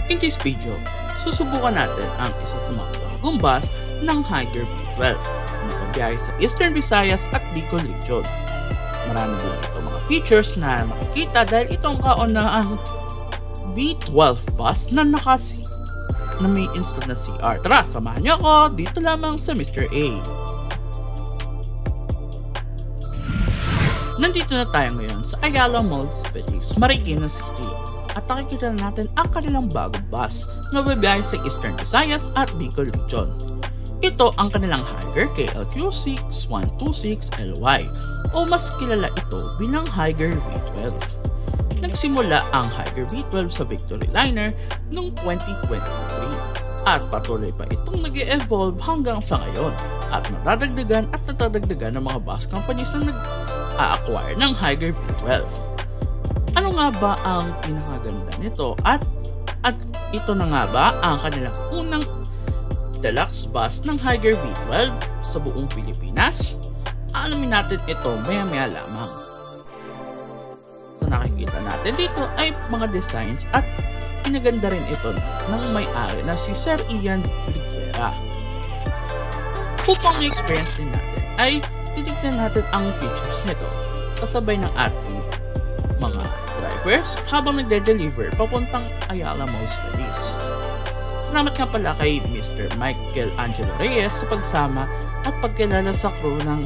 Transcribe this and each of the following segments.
In this video, susubukan natin ang isa sa mga bagong bus ng Higer V12 na pagbiyahe sa Eastern Visayas at Bicol Region. Marami din ito mga features na makikita dahil itong kaunahang V12 bus na na may installed na CR. Tara, samahan niyo ako dito lamang sa Mr. A. Nandito na tayo ngayon sa Ayala Mall Space, Marikina City. At nakikita na natin ang kanilang bagong bus na babiyahe sa Eastern Visayas at Bicol Region. Ito ang kanilang Higer KLQ6126LY o mas kilala ito bilang Higer V12. Nagsimula ang Higer V12 sa Victory Liner noong 2023 at patuloy pa itong nag-evolve hanggang sa ngayon at natadagdagan ng mga bus companies na nag-a-acquire ng Higer V12. Ano nga ba ang pinakaganda nito at ito na nga ba ang kanilang unang deluxe bus ng Higer V12 sa buong Pilipinas? Alamin natin ito maya-maya lamang. Sa nakikita natin dito ay mga designs at pinaganda rin ito ng may-ari na si Sir Ian Rivera. Upang ma-experience din natin ay titignan natin ang features nito kasabay ng ating mga drivers habang nagde-deliver papuntang Ayala Mall Space. Salamat nga pala kay Mr. Michael Angelo Reyes sa pagsama at pagkilala sa crew ng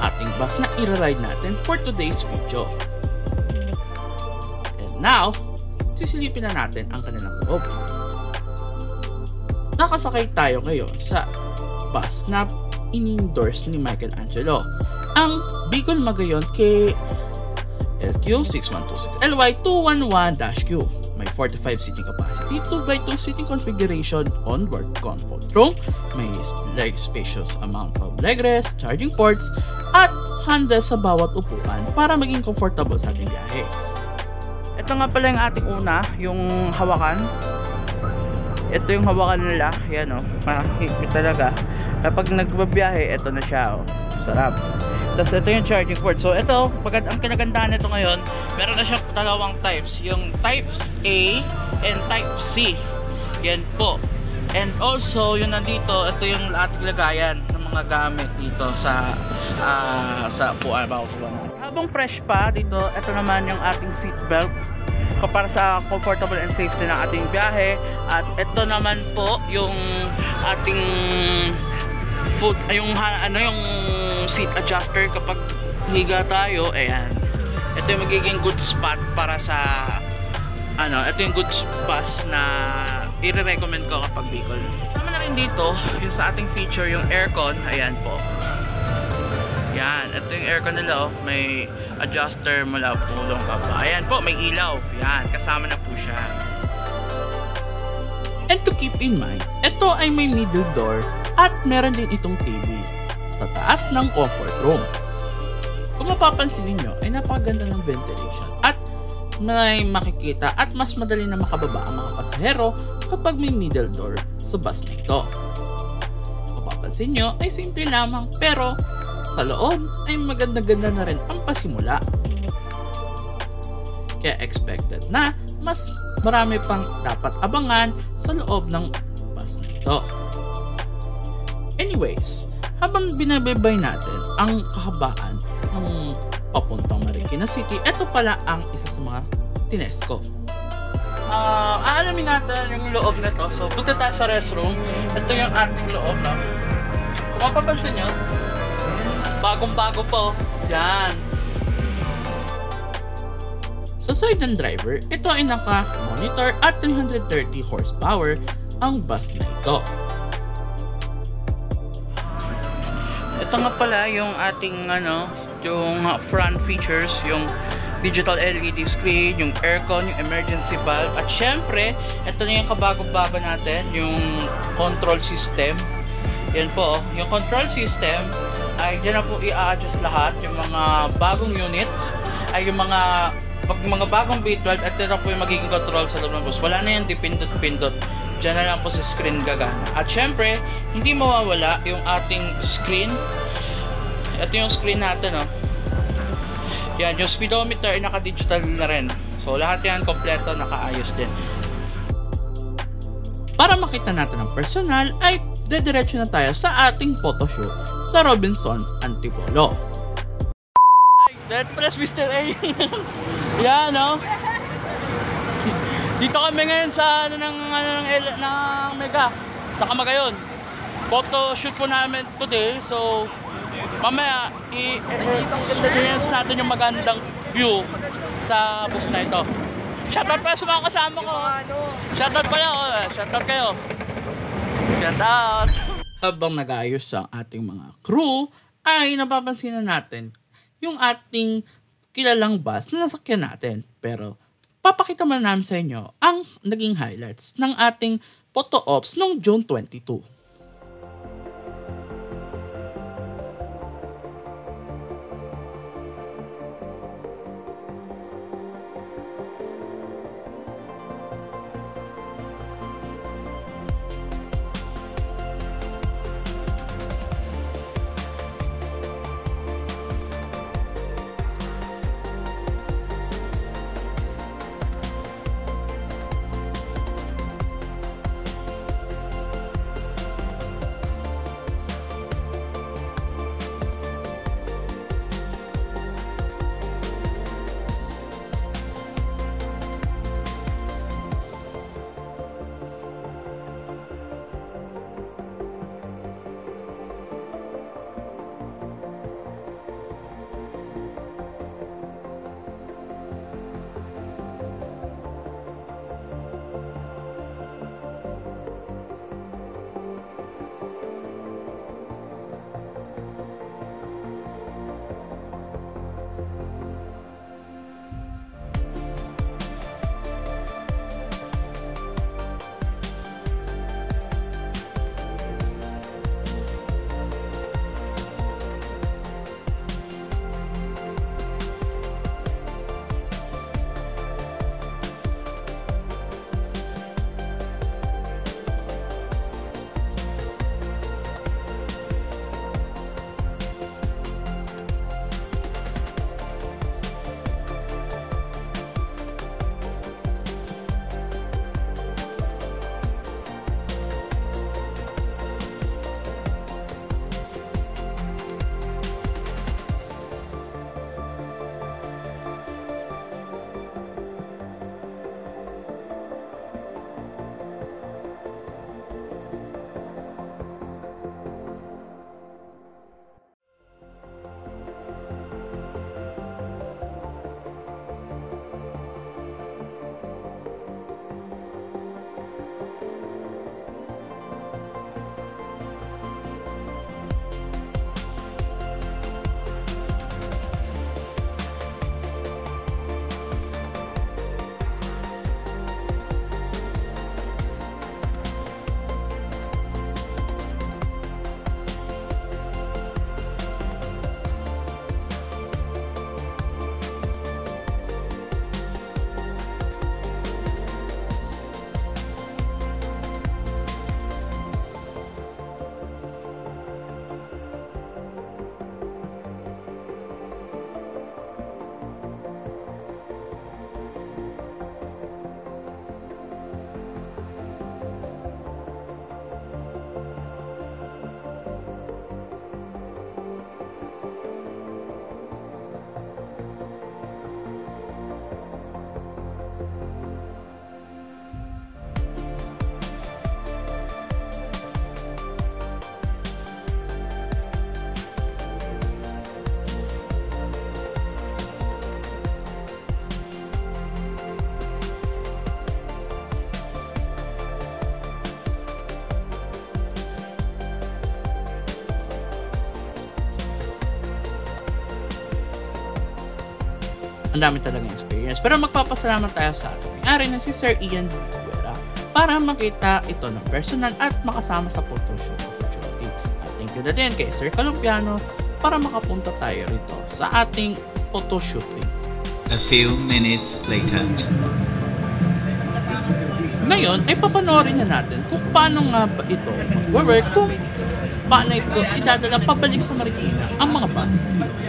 ating bus na i-ride natin for today's video. And now, sisilipin na natin ang kanilang loob. Nakasakay tayo ngayon sa bus na in-endorse ni Michael Angelo, ang Bicol Magayon KLQ6126LY 211-Q. May 45 seating capacity, 2x2 seating configuration, onboard comfort room, may spacious amount of leg rest, charging ports, at handle sa bawat upuan para maging comfortable sa ating biyahe. Ito nga pala yung ating una, yung hawakan. Ito yung hawakan nila, yan o, mahigpit talaga. Kapag nagbabiyahe, ito na siya o, sarap. Tapos ito yung charging port. So ito, ang kinagandaan nito ngayon, meron na siyang dalawang types. Yung type A and type C. Yan po. And also, yung nandito, ito yung ating lagayan ng mga gamit dito sa upuan. Habang fresh pa dito, ito naman yung ating seat belt para sa comfortable and safety ng ating biyahe. At ito naman po yung ating yung seat adjuster kapag higa tayo. Ayan, ito yung magiging good spot para sa ito yung good spot na i-recommend ko kapag Bicol. Tama na rin dito yung sa ating feature, yung aircon. Ayan po, yan, ito yung aircon nila, may adjuster mula pulong ka pa. Ayan po, may ilaw, yan, kasama na po siya. And to keep in mind, ito ay may middle door at meron din itong TV sa taas ng comfort room. Kung mapapansin niyo ay napakaganda ng ventilation at may makikita at mas madali na makababa ang mga pasahero kapag may middle door sa bus na ito. Kung mapapansin niyo ay simple lamang pero sa loob ay maganda-ganda na rin ang pasimula. Kaya expected na mas marami pang dapat abangan sa loob ng bus na ito. Anyways, habang binabaybay natin ang kahabaan ng papuntang Marikina City, ito pala ang isa sa mga tinest ko. Aalamin natin yung loob na to. So, punta tayo sa restroom. Ito yung ating loob na. Kung mapapansin nyo, bagong-bago po. Yan. Sa side ng driver, ito ay naka-monitor at 330 horsepower ang bus na ito. Ito nga pala yung ating yung front features, yung digital LED screen, yung aircon, yung emergency valve, at syempre, ito na yung kabago-bago natin, yung control system. Yan po, yung control system ay dyan na po i-adjust lahat, yung mga bagong units, ay yung mga bagong V12, at ito na po yung magiging control sa loob ng bus. Wala na yung dipindot-pindot. Diyan na lang po sa screen gagana. At syempre, hindi mawawala yung ating screen. Ito yung screen natin, oh. Yan, yung speedometer ay naka-digital na rin. So, lahat yan kompleto, nakaayos din. Para makita natin ang personal ay dediretso na tayo sa ating photoshoot sa Robinsons Antipolo. That plus Mr. A. Yan, no? Dito kami ngayon sa ng Mega sa Camagayon. Photo shoot po namin today. So mamaya i-experience natin yung magandang view sa bus na ito. Shoutout pa sa mga kasama ko. Shoutout kayo. Shoutout kayo. Shoutout. Habang nag-aayos ang ating mga crew ay napapansin na natin yung ating kilalang bus na nasakyan natin. Pero papakita muna namin sa inyo ang naging highlights ng ating photo ops noong June 22. Ang dami talagang experience. Pero magpapasalamat tayo sa ating may-ari na si Sir Ian Buera para makita ito ng personal at makasama sa photoshoot opportunity. At thank you na din kay Sir Colombiano para makapunta tayo rito sa ating photoshooting. A few minutes later. Ngayon ay papanoorin na natin kung paano nga ba ito mag-work, kung paano ito idadala pabalik sa Marikina ang mga bus na ito.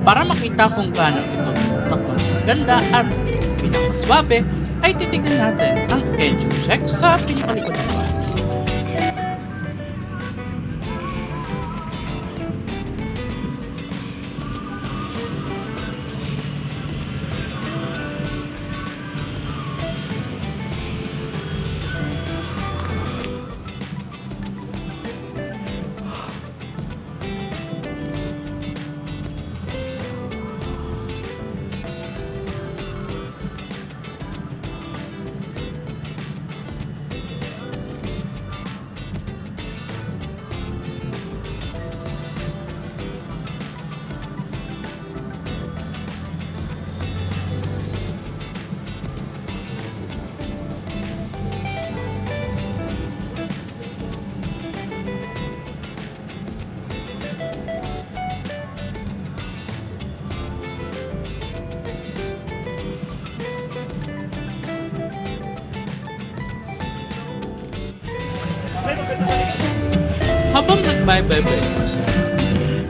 Para makita kung gaano ito ganda at pinakaswabe, ay titignan natin ang engine check sa pinakalikod ng bus. Habang nagbay-bye-bye ko sa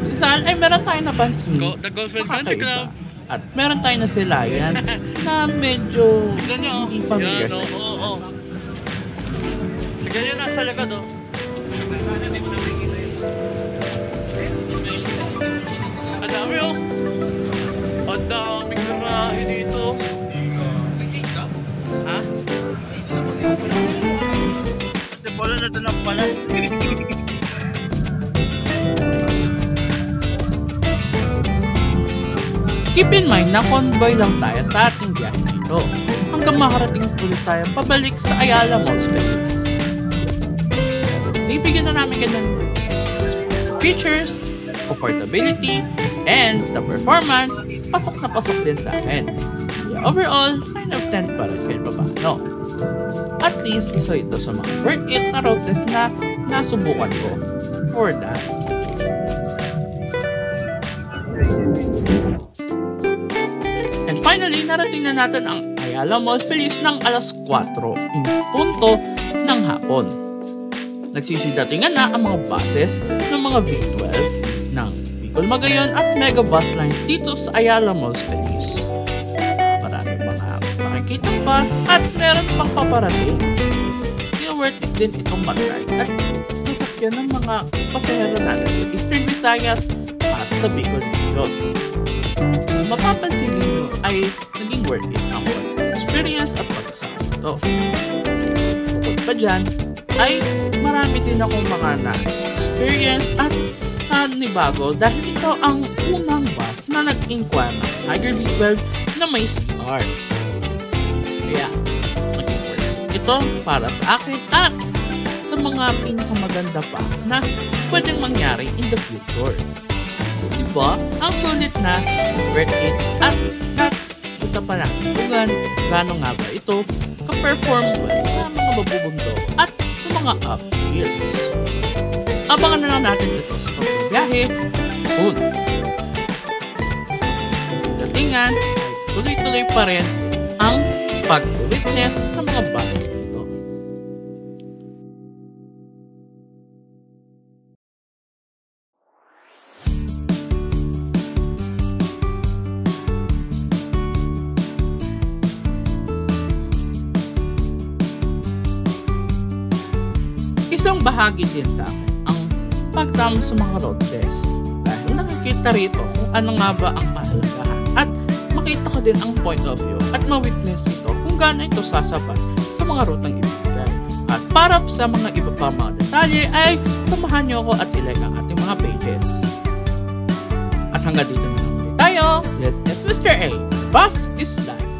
Rizal ay meron tayo napansin kakaiba. At meron tayo na silayan na medyo hindi familiar sa ito. Tignan nyo nasa likod oh. Ang dami oh. Ang daming garahe dito. Ha? Kasi pala na doon ang pala. Keep in mind na convoy lang tayo sa ating biyahe nito hanggang makarating ulit tayo pabalik sa Ayala Malls Philippines. Bibigyan na namin ganyan features, comfortability, and the performance, pasok na pasok din sa akin. Yeah, overall, 9 of 10 para kahit paano. At least, isa ito sa mga worth it na road test na nasubukan ko for that. And finally, narating na natin ang Ayala Malls Feliz ng alas 4 in punto ng hapon. Nagsisidatingan na ang mga buses ng mga V12 ng Bicol Magayon at Mega Bus Lines dito sa Ayala Malls Feliz. Marami mga makikitang bus at meron pang paparating. Kaya worth it din itong mag-ride at nasakyan ng mga pasahero natin sa Eastern Visayas at sa Bicol Region. Mapapansin ninyo ay naging worth it ang experience at pagsasama ito. Bukod pa dyan, ay marami din akong mga na-experience at nanibago dahil ito ang unang bus na nag-inquire ng Tiger V12 na may CR. Kaya, naging worth it ito para sa akin at sa mga pinakamaganda pa na pwedeng mangyari in the future. Diba? Ang sulit na worth it at nakita pa natin kung gano'n nga ba ito ka-perform well sa mga mabubundok at sa mga uphills. Abangan na lang natin ito sa pagbibiyahe soon. Sa datingan ay tuloy-tuloy pa rin ang pag-witness sa mga buses dito. Isang bahagi din sa akin ang pagsama sa mga road test dahil nakikita rito kung ano nga ba ang kahalagahan at makita ko din ang point of view at ma-witness ito kung gaano ito sasapat sa mga rutang ibigay. At para sa mga iba pa mga detalye ay samahan niyo ako at ilike ang ating mga pages. At hanggang dito na lang tayo. This is Mr. A. Bus is Life.